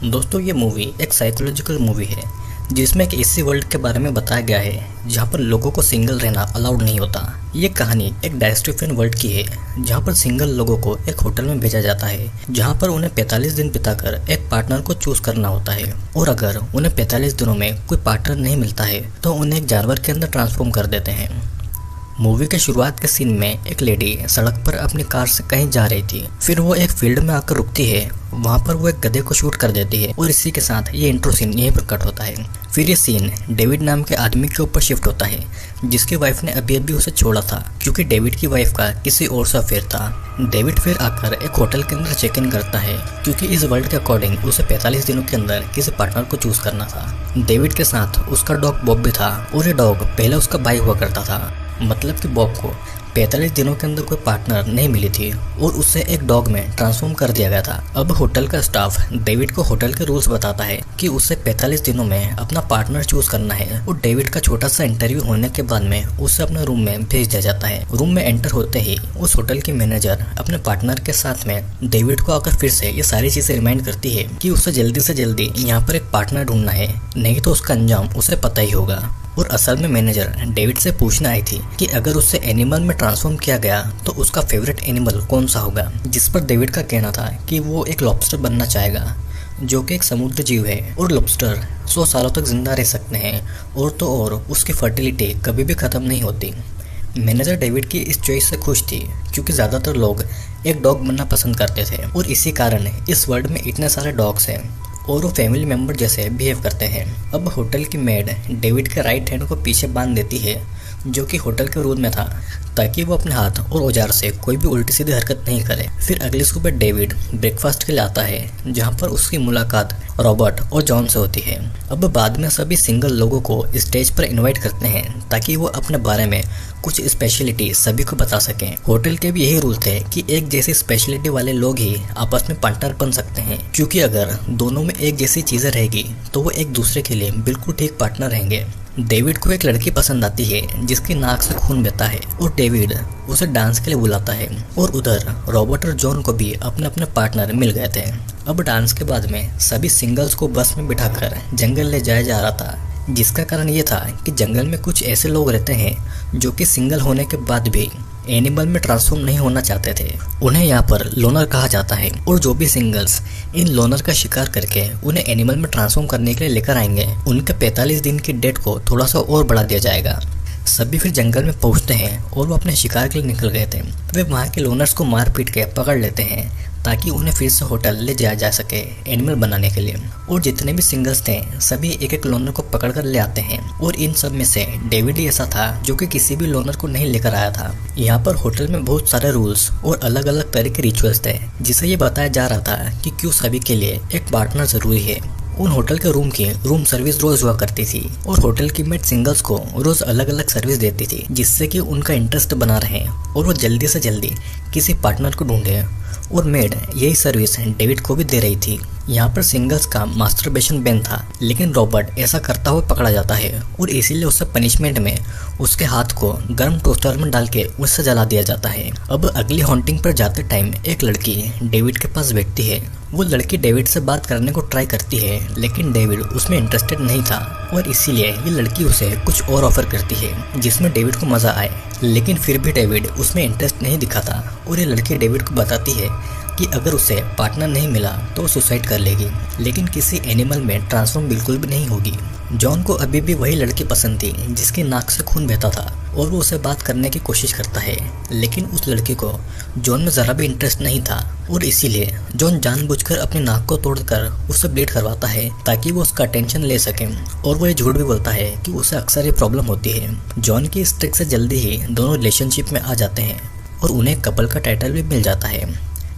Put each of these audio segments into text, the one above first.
दोस्तों ये मूवी एक साइकोलॉजिकल मूवी है जिसमें एक ऐसी वर्ल्ड के बारे में बताया गया है जहाँ पर लोगों को सिंगल रहना अलाउड नहीं होता। ये कहानी एक डायस्टोपियन वर्ल्ड की है जहाँ पर सिंगल लोगों को एक होटल में भेजा जाता है जहाँ पर उन्हें 45 दिन बिताकर एक पार्टनर को चूज करना होता है और अगर उन्हें 45 दिनों में कोई पार्टनर नहीं मिलता है तो उन्हें एक जानवर के अंदर ट्रांसफॉर्म कर देते हैं। मूवी के शुरुआत के सीन में एक लेडी सड़क पर अपनी कार से कहीं जा रही थी, फिर वो एक फील्ड में आकर रुकती है। वहाँ पर वो एक गधे को शूट कर देती है और इसी के साथ ये इंट्रो सीन यहीं पर कट होता है। फिर ये सीन डेविड नाम के आदमी के ऊपर शिफ्ट होता है जिसकी वाइफ ने अभी अभी उसे छोड़ा था क्योंकि डेविड की वाइफ का किसी और से अफेयर था। डेविड फिर आकर एक होटल के अंदर चेक इन करता है क्योंकि इस वर्ल्ड के अकॉर्डिंग उसे 45 दिनों के अंदर किसी पार्टनर को चूज करना था। डेविड के साथ उसका डॉग बॉब भी था और ये डॉग पहले उसका भाई हुआ करता था। मतलब कि बॉब को 45 दिनों के अंदर कोई पार्टनर नहीं मिली थी और उसे एक डॉग में ट्रांसफॉर्म कर दिया गया था। अब होटल का स्टाफ डेविड को होटल के रूल्स बताता है कि उसे 45 दिनों में अपना पार्टनर चूज करना है और डेविड का छोटा सा इंटरव्यू होने के बाद में उसे अपने रूम में भेज दिया जाता है। रूम में एंटर होते ही उस होटल की मैनेजर अपने पार्टनर के साथ में डेविड को आकर फिर से ये सारी चीजें रिमाइंड करती है कि उसे जल्दी से जल्दी यहाँ पर एक पार्टनर ढूंढना है, नहीं तो उसका अंजाम उसे पता ही होगा। और असल में मैनेजर डेविड से पूछना आई थी कि अगर उसे एनिमल में ट्रांसफॉर्म किया गया तो उसका फेवरेट एनिमल कौन सा होगा, जिस पर डेविड का कहना था कि वो एक लॉबस्टर बनना चाहेगा जो कि एक समुद्र जीव है और लॉबस्टर 100 सालों तक जिंदा रह सकते हैं और तो और उसकी फर्टिलिटी कभी भी ख़त्म नहीं होती। मैनेजर डेविड की इस चॉइस से खुश थी क्योंकि ज़्यादातर लोग एक डॉग बनना पसंद करते थे और इसी कारण इस वर्ल्ड में इतने सारे डॉग्स हैं और वो फैमिली मेंबर जैसे बिहेव करते हैं। अब होटल की मेड डेविड के राइट हैंड को पीछे बांध देती है जो कि होटल के रूल में था ताकि वो अपने हाथ और औजार से कोई भी उल्टी सीधी हरकत नहीं करे। फिर अगली सुबह डेविड ब्रेकफास्ट के लिए आता है जहाँ पर उसकी मुलाकात रॉबर्ट और जॉन से होती है। अब बाद में सभी सिंगल लोगों को स्टेज पर इनवाइट करते हैं ताकि वो अपने बारे में कुछ स्पेशलिटी सभी को बता सकें। होटल के भी यही रूल थे कि एक जैसी स्पेशलिटी वाले लोग ही आपस में पार्टनर बन सकते हैं क्योंकि अगर दोनों में एक जैसी चीजें रहेगी तो वो एक दूसरे के लिए बिल्कुल ठीक पार्टनर रहेंगे। डेविड को एक लड़की पसंद आती है जिसकी नाक से खून बहता है और डेविड उसे डांस के लिए बुलाता है और उधर रॉबर्ट और जॉन को भी अपने अपने पार्टनर मिल गए थे। अब डांस के बाद में सभी सिंगल्स को बस में बिठाकर जंगल ले जाया जा रहा था जिसका कारण ये था कि जंगल में कुछ ऐसे लोग रहते हैं जो कि सिंगल होने के बाद भी एनिमल में ट्रांसफॉर्म नहीं होना चाहते थे। उन्हें यहाँ पर लोनर कहा जाता है और जो भी सिंगल्स इन लोनर का शिकार करके उन्हें एनिमल में ट्रांसफॉर्म करने के लिए लेकर आएंगे उनके 45 दिन की डेट को थोड़ा सा और बढ़ा दिया जाएगा। सभी फिर जंगल में पहुंचते हैं और वो अपने शिकार के लिए निकल गए थे। वे वहाँ के लोनर्स को मार पीट के पकड़ लेते हैं ताकि उन्हें फिर से होटल ले जाया जा सके एनिमल बनाने के लिए। और जितने भी सिंगल्स थे सभी एक एक लोनर को पकड़ कर ले आते हैं और इन सब में से डेविड ही ऐसा था जो कि किसी भी लोनर को नहीं लेकर आया था। यहाँ पर होटल में बहुत सारे रूल्स और अलग अलग तरह के रिचुअल्स थे जिसे ये बताया जा रहा था कि क्यों सभी के लिए एक पार्टनर जरूरी है। उन होटल के रूम की रूम सर्विस रोज हुआ करती थी और होटल की मेड सिंगल्स को रोज अलग अलग सर्विस देती थी जिससे कि उनका इंटरेस्ट बना रहे और वो जल्दी से जल्दी किसी पार्टनर को ढूंढे और मेड यही सर्विस डेविड को भी दे रही थी। यहाँ पर सिंगल्स का मास्टरबेशन बैन था लेकिन रॉबर्ट ऐसा करता हुआ पकड़ा जाता है और इसीलिए उसे पनिशमेंट में उसके हाथ को गर्म टोस्टर में डाल के उससे जला दिया जाता है। अब अगली हॉन्टिंग पर जाते टाइम एक लड़की डेविड के पास बैठती है। वो लड़की डेविड से बात करने को ट्राई करती है लेकिन डेविड उसमें इंटरेस्टेड नहीं था और इसीलिए ये लड़की उसे कुछ और ऑफर करती है जिसमें डेविड को मजा आए, लेकिन फिर भी डेविड उसमें इंटरेस्ट नहीं दिखाता और ये लड़की डेविड को बताती है कि अगर उसे पार्टनर नहीं मिला तो सुसाइड कर लेगी लेकिन किसी एनिमल में ट्रांसफॉर्म बिल्कुल भी नहीं होगी। जॉन को अभी भी वही लड़की पसंद थी जिसकी नाक से खून बहता था और वो उसे बात करने की कोशिश करता है लेकिन उस लड़की को जॉन में ज़रा भी इंटरेस्ट नहीं था और इसीलिए जॉन जानबूझकर अपनी नाक को तोड़कर उससे ब्लीड करवाता है ताकि वो उसका अटेंशन ले सके और वो ये झूठ भी बोलता है कि उसे अक्सर ये प्रॉब्लम होती है। जॉन की इस ट्रिक से जल्दी ही दोनों रिलेशनशिप में आ जाते हैं और उन्हें कपल का टाइटल भी मिल जाता है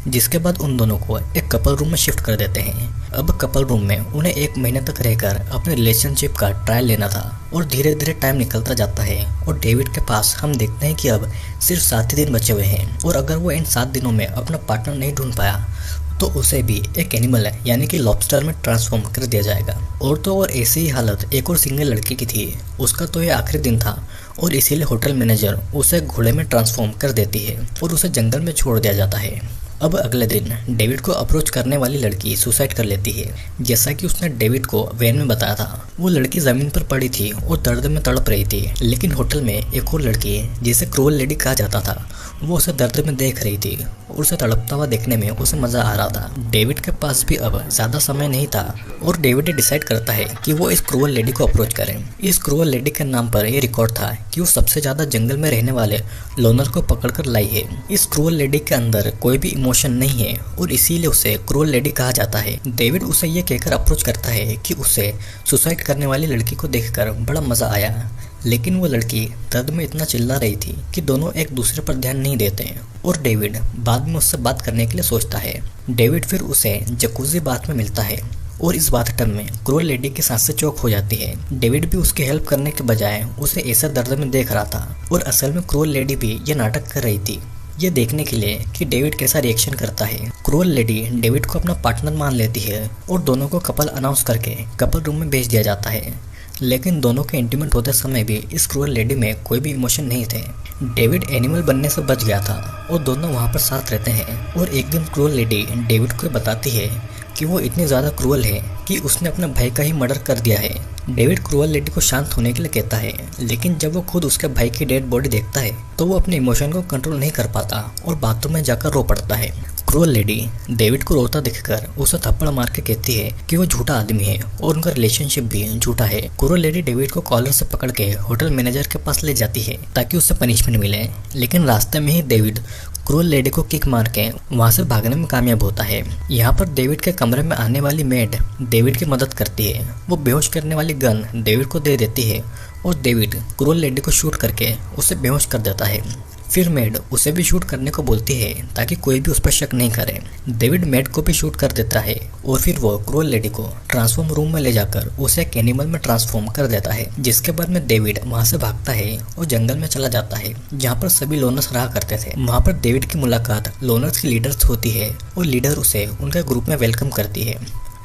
जिसके बाद उन दोनों को एक कपल रूम में शिफ्ट कर देते हैं। अब कपल रूम में उन्हें 1 महीने तक रहकर अपने रिलेशनशिप का ट्रायल लेना था और धीरे धीरे टाइम निकलता जाता है और डेविड के पास हम देखते हैं कि अब सिर्फ 7 ही दिन बचे हुए हैं और अगर वो इन 7 दिनों में अपना पार्टनर नहीं ढूंढ पाया तो उसे भी एक एनिमल है यानी कि लॉबस्टर में ट्रांसफॉर्म कर दिया जाएगा। और तो और ऐसी ही हालत एक और सिंगल लड़की की थी, उसका तो ये आखिरी दिन था और इसीलिए होटल मैनेजर उसे घोड़े में ट्रांसफॉर्म कर देती है और उसे जंगल में छोड़ दिया जाता है। अब अगले दिन डेविड को अप्रोच करने वाली लड़की सुसाइड कर लेती है। जैसा कि उसने डेविड को वैन में बताया था, वो लड़की जमीन पर पड़ी थी और दर्द में तड़प रही थी। लेकिन होटल में एक और लड़की जिसे क्रूअल लेडी कहा जाता था, वो उसे दर्द में देख रही थी और उसे तड़पता हुआ देखने में उसे मजा आ रहा था। डेविड के पास भी अब ज्यादा समय नहीं था और डेविड डिसाइड करता है कि वो इस क्रूअल लेडी को अप्रोच करें। इस क्रूअल लेडी के नाम पर यह रिकॉर्ड था कि वो सबसे ज्यादा जंगल में रहने वाले लोनर को पकड़कर लाई है। इस क्रूअल लेडी के अंदर कोई भी इमोशन नहीं है और इसीलिए उसे क्रूअल लेडी कहा जाता है। डेविड उसे ये कहकर अप्रोच करता है कि उसे सुसाइड करने वाली लड़की को देखकर बड़ा मजा आया, लेकिन वो लड़की दर्द में इतना चिल्ला रही थी कि दोनों एक दूसरे पर ध्यान नहीं देते और डेविड बाद में उससे बात करने के लिए सोचता है। डेविड फिर उसे जकूजी बाथ में मिलता है और इस बाथटब में क्रूअल लेडी की सांसें चौक हो जाती है। डेविड भी उसकी हेल्प करने के बजाय उसे ऐसा दर्द में देख रहा था और असल में क्रूअल लेडी भी ये नाटक कर रही थी, ये देखने के लिए कि डेविड कैसा रिएक्शन करता है। क्रूअल लेडी डेविड को अपना पार्टनर मान लेती है और दोनों को कपल अनाउंस करके कपल रूम में भेज दिया जाता है। लेकिन दोनों के इंटीमेट होते समय भी इस क्रूअल लेडी में कोई भी इमोशन नहीं थे। डेविड एनिमल बनने से बच गया था और दोनों वहाँ पर साथ रहते हैं। और एक दिन क्रूअल लेडी डेविड को बताती है कि वो इतनी ज़्यादा क्रूअल है कि उसने अपने भाई का ही मर्डर कर दिया है। डेविड क्रूअल लेडी को शांत होने के लिए कहता है, लेकिन जब वो खुद उसके भाई की डेड बॉडी देखता है तो वो अपने इमोशन को कंट्रोल नहीं कर पाता और बाथरूम में जाकर रो पड़ता है। क्रूअल लेडी डेविड को रोता देखकर उसे थप्पड़ मार के कहती है कि वो झूठा आदमी है और उनका रिलेशनशिप भी झूठा है। क्रूअल लेडी डेविड को कॉलर से पकड़ के होटल मैनेजर के पास ले जाती है ताकि उससे पनिशमेंट मिले, लेकिन रास्ते में ही डेविड क्रूअल लेडी को किक मार के वहाँ से भागने में कामयाब होता है। यहाँ पर डेविड के कमरे में आने वाली मेड डेविड की मदद करती है। वो बेहोश करने वाली गन डेविड को दे देती है और डेविड क्रूअल लेडी को शूट करके उसे बेहोश कर देता है। फिर मेड उसे भी शूट करने को बोलती है ताकि कोई भी उस पर शक नहीं करे। डेविड मेड को भी शूट कर देता है और फिर वो क्रूअल लेडी को ट्रांसफॉर्म रूम में ले जाकर उसे एक एनिमल में ट्रांसफॉर्म कर देता है, जिसके बाद में डेविड वहाँ से भागता है और जंगल में चला जाता है जहाँ पर सभी लोनर्स रहा करते थे। वहाँ पर डेविड की मुलाकात लोनर्स की लीडर से होती है और लीडर उसे उनके ग्रुप में वेलकम करती है।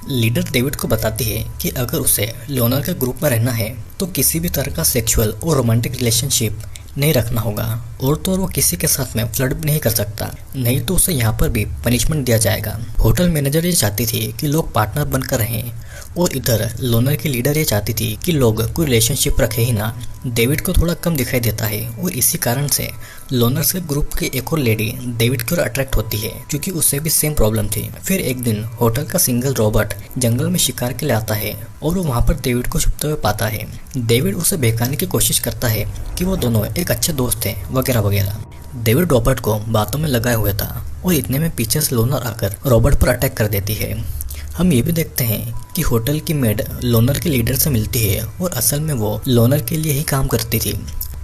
लीडर डेविड को बताती है कि अगर उसे लोनर के ग्रुप में रहना है तो किसी भी तरह का सेक्सुअल और रोमांटिक रिलेशनशिप नहीं रखना होगा और तो वो किसी के साथ में फ्लर्ट भी नहीं कर सकता, नहीं तो उसे यहाँ पर भी पनिशमेंट दिया जाएगा। होटल मैनेजर ये चाहती थी कि लोग पार्टनर बनकर रहें और इधर लोनर की लीडर ये चाहती थी कि लोग कोई रिलेशनशिप रखे ही ना। डेविड को थोड़ा कम दिखाई देता है और इसी कारण से लोनर्स के ग्रुप की एक और लेडी डेविड की ओर अट्रैक्ट होती है क्योंकि उससे भी सेम प्रॉब्लम थी। फिर एक दिन होटल का सिंगल रॉबर्ट जंगल में शिकार के लिए आता है और वो वहाँ पर डेविड को छुपते हुए पाता है। डेविड उसे बहकाने की कोशिश करता है कि वो दोनों एक अच्छे दोस्त हैं वगैरह वगैरह। डेविड रॉबर्ट को बातों में लगाए हुए था और इतने में पीछे से लोनर आकर रॉबर्ट पर अटैक कर देती है। हम ये भी देखते हैं कि होटल की मेड लोनर के लीडर से मिलती है और असल में वो लोनर के लिए ही काम करती थी।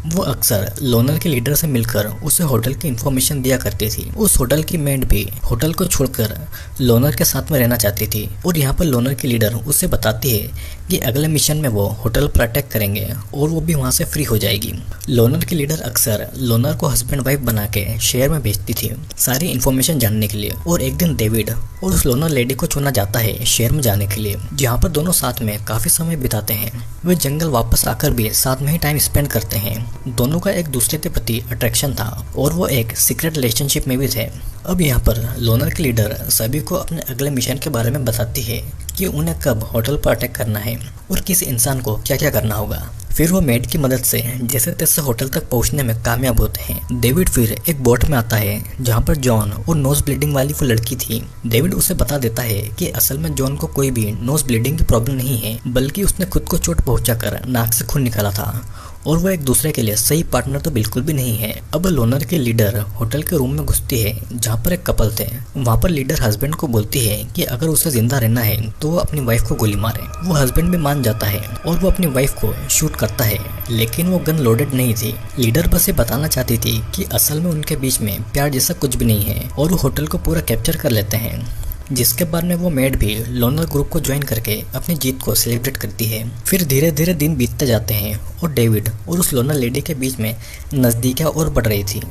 वो अक्सर लोनर के लीडर से मिलकर उसे होटल की इन्फॉर्मेशन दिया करती थी। उस होटल की मेड भी होटल को छोड़कर लोनर के साथ में रहना चाहती थी और यहाँ पर लोनर की लीडर उसे बताती है कि अगले मिशन में वो होटल पर अटैक करेंगे और वो भी वहाँ से फ्री हो जाएगी। लोनर की लीडर अक्सर लोनर को हस्बैंड वाइफ बना के शहर में भेजती थी सारी इन्फॉर्मेशन जानने के लिए। और एक दिन डेविड और उस लोनर लेडी को चुना जाता है शहर में जाने के लिए, जहाँ पर दोनों साथ में काफी समय बिताते हैं। वे जंगल वापस आकर भी साथ में ही टाइम स्पेंड करते हैं। दोनों का एक दूसरे के प्रति अट्रैक्शन था और वो एक सीक्रेट रिलेशनशिप में भी थे। अब यहाँ पर लोनर की लीडर सभी को अपने अगले मिशन के बारे में बताती है कि उन्हें कब होटल पर अटैक करना है और किस इंसान को क्या क्या करना होगा। फिर वो मेड की मदद से जैसे तैसे होटल तक पहुंचने में कामयाब होते हैं। डेविड फिर एक बोट में आता है जहां पर जॉन और नोज ब्लीडिंग वाली वो लड़की थी। डेविड उसे बता देता है कि असल में जॉन को कोई भी नोज ब्लीडिंग की प्रॉब्लम नहीं है, बल्कि उसने खुद को चोट पहुंचाकर नाक से खून निकाला था और वो एक दूसरे के लिए सही पार्टनर तो बिल्कुल भी नहीं है। अब लोनर की लीडर होटल के रूम में घुसती है जहाँ पर एक कपल थे। वहाँ पर लीडर हस्बैंड को बोलती है कि अगर उसे जिंदा रहना है तो वो अपनी वाइफ को गोली मारे। वो हस्बैंड भी मान जाता है और वो अपनी वाइफ को शूट करता है, लेकिन वो गन लोडेड नहीं थी। लीडर बस ये बताना चाहती थी कि असल में उनके बीच में प्यार जैसा कुछ भी नहीं है और वो होटल को पूरा कैप्चर कर लेते हैं। जिसके बाद में वो मेड भी लोनर ग्रुप को ज्वाइन करके अपनी जीत को सेलिब्रेट करती है। फिर धीरे धीरे दिन बीतते जाते हैं और डेविड और उस लोनर लेडी के बीच में नज़दीकियाँ और बढ़ रही थी।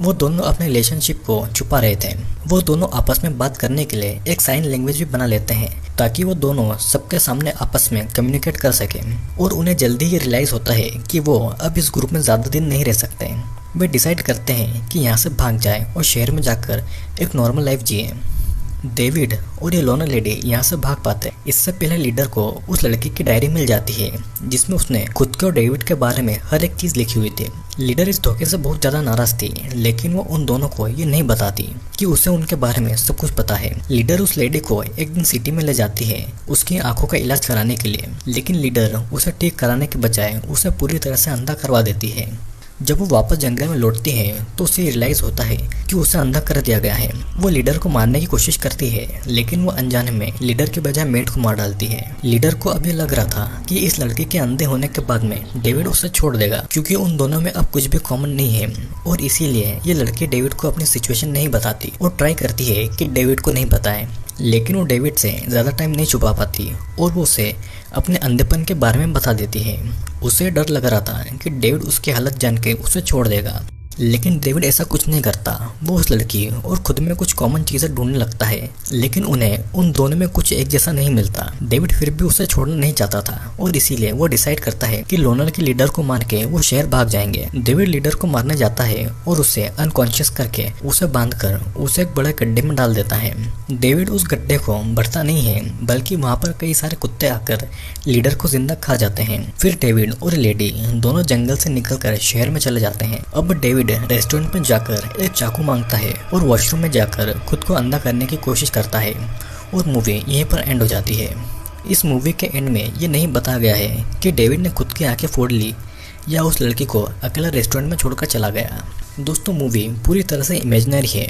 वो दोनों अपने रिलेशनशिप को छुपा रहे थे। वो दोनों आपस में बात करने के लिए एक साइन लैंग्वेज भी बना लेते हैं ताकि वो दोनों सबके सामने आपस में कम्युनिकेट कर सकें। और उन्हें जल्दी ही रियलाइज़ होता है कि वो अब इस ग्रुप में ज़्यादा दिन नहीं रह सकते। वे डिसाइड करते हैं कि यहाँ से भाग जाए और शहर में जाकर एक नॉर्मल लाइफ जिए। डेविड और ये लोनर लेडी यहाँ से भाग पाते हैं। इससे पहले लीडर को उस लड़की की डायरी मिल जाती है जिसमें उसने खुद के और डेविड के बारे में हर एक चीज लिखी हुई थी। लीडर इस धोखे से बहुत ज्यादा नाराज थी, लेकिन वो उन दोनों को ये नहीं बताती कि उसे उनके बारे में सब कुछ पता है। लीडर उस लेडी को एक दिन सिटी में ले जाती है उसकी आंखों का इलाज कराने के लिए, लेकिन लीडर उसे ठीक कराने के बजाय उसे पूरी तरह से अंधा करवा देती है। जब वो वापस जंगल में लौटती है तो उसे रियलाइज होता है कि उसे अंधा कर दिया गया है। वो लीडर को मारने की कोशिश करती है, लेकिन वो अनजाने में लीडर के बजाय मेट को मार डालती है। लीडर को अब ये लग रहा था कि इस लड़के के अंधे होने के बाद में डेविड उसे छोड़ देगा, क्योंकि उन दोनों में अब कुछ भी कॉमन नहीं है, और इसीलिए ये लड़की डेविड को अपनी सिचुएशन नहीं बताती और ट्राई करती है कि डेविड को नहीं बताए। लेकिन वो डेविड से ज़्यादा टाइम नहीं छुपा पाती और वो उसे अपने अंधेपन के बारे में बता देती है। उसे डर लग रहा था कि डेविड उसकी हालत जान के उसे छोड़ देगा, लेकिन डेविड ऐसा कुछ नहीं करता। वो उस लड़की और खुद में कुछ कॉमन चीज़ें ढूंढने लगता है, लेकिन उन्हें उन दोनों में कुछ एक जैसा नहीं मिलता। डेविड फिर भी उसे छोड़ना नहीं चाहता था और इसीलिए वो डिसाइड करता है कि लोनर के लीडर को मार के वो शहर भाग जाएंगे। डेविड लीडर को मारने जाता है और उसे अनकॉन्शियस करके उसे बांधकर उसे एक बड़े गड्ढे में डाल देता है। डेविड उस गड्ढे को भरता नहीं है, बल्कि वहाँ पर कई सारे कुत्ते आकर लीडर को जिंदा खा जाते हैं। फिर डेविड और लेडी दोनों जंगल से निकलकर शहर में चले जाते हैं। अब डेविड रेस्टोरेंट में जाकर एक चाकू मांगता है और वॉशरूम में जाकर खुद को अंधा करने की कोशिश करता है और मूवी यहीं पर एंड हो जाती है। इस मूवी के एंड में ये नहीं बताया गया है कि डेविड ने खुद की आंखें फोड़ ली या उस लड़की को अकेला रेस्टोरेंट में छोड़कर चला गया। दोस्तों, मूवी पूरी तरह से इमेजिनरी है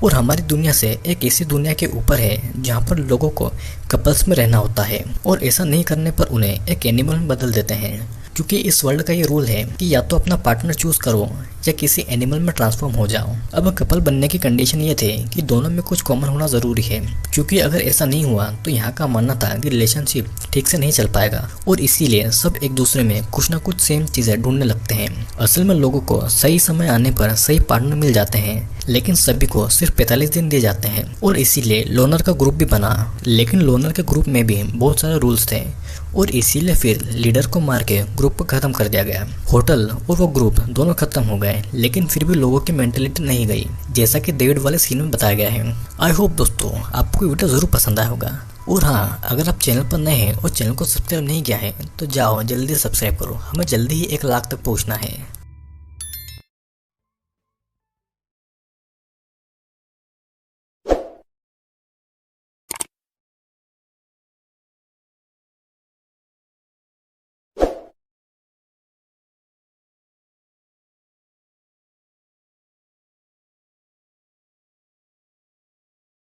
और हमारी दुनिया से एक ऐसी दुनिया के ऊपर है जहाँ पर लोगों को कपल्स में रहना होता है, और ऐसा नहीं करने पर उन्हें एक एनिमल में बदल देते हैं, क्योंकि इस वर्ल्ड का ये रूल है कि या तो अपना पार्टनर चूज करो या किसी एनिमल में ट्रांसफॉर्म हो जाओ। अब कपल बनने की कंडीशन ये थे कि दोनों में कुछ कॉमन होना जरूरी है, क्योंकि अगर ऐसा नहीं हुआ तो यहाँ का मानना था कि रिलेशनशिप ठीक से नहीं चल पाएगा, और इसीलिए सब एक दूसरे में कुछ ना कुछ सेम चीजें ढूंढने लगते हैं। असल में लोगों को सही समय आने पर सही पार्टनर मिल जाते हैं, लेकिन सभी को सिर्फ 45 दिन दिए जाते हैं, और इसीलिए लोनर का ग्रुप भी बना। लेकिन लोनर के ग्रुप में भी बहुत सारे रूल्स थे और इसीलिए फिर लीडर को मार के ग्रुप को खत्म कर दिया गया। होटल और वो ग्रुप दोनों खत्म हो गए, लेकिन फिर भी लोगों की मेंटेलिटी नहीं गई, जैसा कि डेविड वाले सीन में बताया गया है। आई होप दोस्तों आपको वीडियो जरूर पसंद आया होगा, और हाँ, अगर आप चैनल पर नए हैं और चैनल को सब्सक्राइब नहीं किया है तो जाओ जल्दी सब्सक्राइब करो। हमें जल्दी ही 1 लाख तक पहुँचना है।